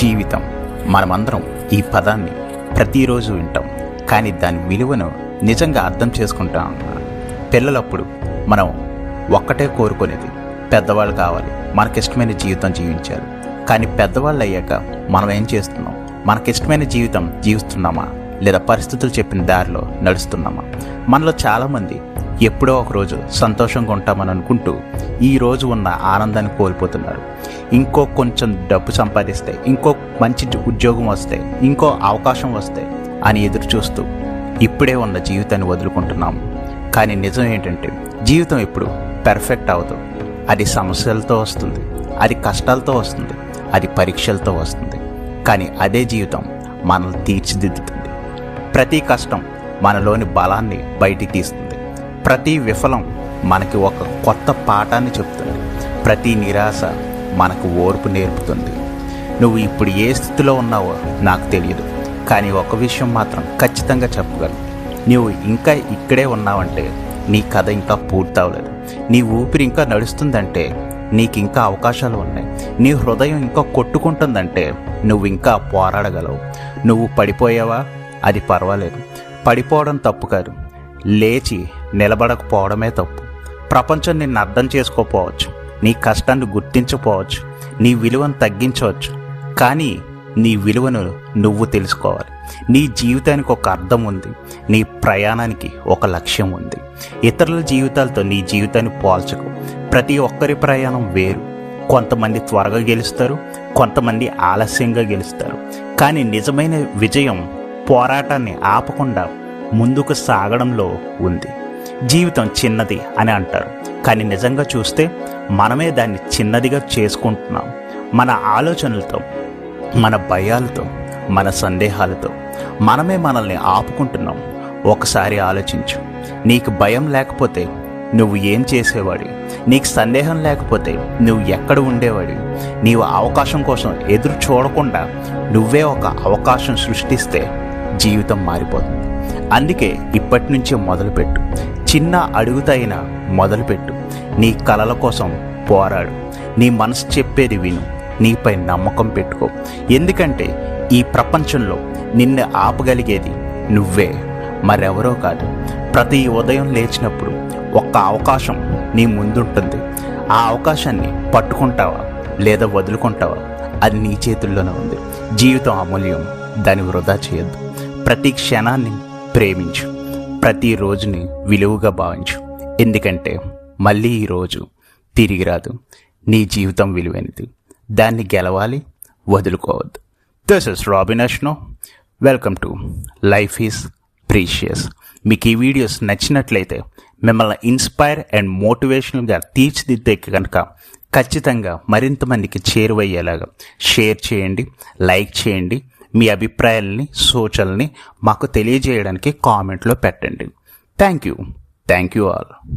జీవితం. మనమందరం ఈ పదాన్ని ప్రతిరోజు వింటాం, కానీ దాని విలువను నిజంగా అర్థం చేసుకుంటాం. పిల్లలప్పుడు మనం ఒక్కటే కోరుకునేది, పెద్దవాళ్ళు కావాలి, మనకిష్టమైన జీవితం జీవించాలి. కానీ పెద్దవాళ్ళు అయ్యాక మనం ఏం చేస్తున్నాం? మనకిష్టమైన జీవితం జీవిస్తున్నామా, లేదా పరిస్థితులు చెప్పిన దారిలో నడుస్తున్నామా? మనలో చాలామంది ఎప్పుడో ఒకరోజు సంతోషంగా ఉంటామని అనుకుంటూ ఈరోజు ఉన్న ఆనందాన్ని కోల్పోతున్నారు. ఇంకో కొంచెం డబ్బు సంపాదిస్తే, ఇంకో మంచి ఉద్యోగం వస్తే, ఇంకో అవకాశం వస్తే అని ఎదురు చూస్తూ ఇప్పుడే ఉన్న జీవితాన్ని వదులుకుంటున్నాము. కానీ నిజం ఏంటంటే జీవితం ఎప్పుడు పెర్ఫెక్ట్ అవ్వదు. అది సమస్యలతో వస్తుంది, అది కష్టాలతో వస్తుంది, అది పరీక్షలతో వస్తుంది. కానీ అదే జీవితం మనల్ని తీర్చిదిద్దుతుంది. ప్రతి కష్టం మనలోని బలాన్ని బయటికి తీస్తుంది. ప్రతి విఫలం మనకి ఒక కొత్త పాఠాన్ని చెప్తుంది. ప్రతి నిరాశ మనకు ఓర్పు నేర్పుతుంది. నువ్వు ఇప్పుడు ఏ స్థితిలో ఉన్నావో నాకు తెలియదు, కానీ ఒక విషయం మాత్రం ఖచ్చితంగా చెప్పగలను. నువ్వు ఇంకా ఇక్కడే ఉన్నావంటే నీ కథ ఇంకా పూర్తవలేదు. నీ ఊపిరి ఇంకా నడుస్తుందంటే నీకు ఇంకా అవకాశాలు ఉన్నాయి. నీ హృదయం ఇంకా కొట్టుకుంటుందంటే నువ్వు ఇంకా పోరాడగలవు. నువ్వు పడిపోయావా? అది పర్వాలేదు. పడిపోవడం తప్పు కాదు, లేచి నిలబడకపోవడమే తప్పు. ప్రపంచం నిన్ను అర్థం చేసుకోకపోవచ్చు, నీ కష్టాన్ని గుర్తించకపోవచ్చు, నీ విలువను తగ్గించవచ్చు. కానీ నీ విలువను నువ్వు తెలుసుకోవాలి. నీ జీవితానికి ఒక అర్థం ఉంది, నీ ప్రయాణానికి ఒక లక్ష్యం ఉంది. ఇతరుల జీవితాలతో నీ జీవితాన్ని పోల్చకు. ప్రతి ఒక్కరి ప్రయాణం వేరు. కొంతమంది త్వరగా గెలుస్తారు, కొంతమంది ఆలస్యంగా గెలుస్తారు. కానీ నిజమైన విజయం పోరాటాన్ని ఆపకుండా ముందుకు సాగడంలో ఉంది. జీవితం చిన్నది అని అంటారు, కానీ నిజంగా చూస్తే మనమే దాన్ని చిన్నదిగా చేసుకుంటున్నాం. మన ఆలోచనలతో, మన భయాలతో, మన సందేహాలతో మనమే మనల్ని ఆపుకుంటున్నాం. ఒకసారి ఆలోచించు. నీకు భయం లేకపోతే నువ్వు ఏం చేసేవాడి? నీకు సందేహం లేకపోతే నువ్వు ఎక్కడ ఉండేవాడి? నీవు అవకాశం కోసం ఎదురు చూడకుండా నువ్వే ఒక అవకాశం సృష్టిస్తే జీవితం మారిపోతుంది. అందుకే ఇప్పటి నుంచే మొదలుపెట్టు. చిన్న అడుగుతైనా మొదలుపెట్టు. నీ కలల కోసం పోరాడు. నీ మనసు చెప్పేది విను. నీపై నమ్మకం పెట్టుకో. ఎందుకంటే ఈ ప్రపంచంలో నిన్ను ఆపగలిగేది నువ్వే, మరెవరో కాదు. ప్రతి ఉదయం లేచినప్పుడు ఒక్క అవకాశం నీ ముందుంటుంది. ఆ అవకాశాన్ని పట్టుకుంటావా లేదా వదులుకుంటావా? అది నీ చేతుల్లోనే ఉంది. జీవితం అమూల్యం, దాన్ని వృధా చేయొద్దు. ప్రతి క్షణాన్ని ప్రేమించు. ప్రతి రోజుని విలువగా భావించు. ఎందుకంటే మళ్ళీ ఈ రోజు తిరిగి రాదు. నీ జీవితం విలువైనది, దాన్ని గెలవాలి, వదులుకోవద్దు. దిస్ ఇస్ రాబిన్ అష్నో. Welcome to life is precious. మీకు ఈ వీడియోస్ నచ్చినట్లయితే, మిమ్మల్ని ఇన్స్పైర్ అండ్ మోటివేషనల్గా తీర్చిదిద్దే కనుక ఖచ్చితంగా మరింత మందికి చేరువయ్యేలాగా షేర్ చేయండి, లైక్ చేయండి. మీ అభిప్రాయాలని, సూచనల్ని మాకు తెలియజేయడానికి కామెంట్లో పెట్టండి. Thank you all.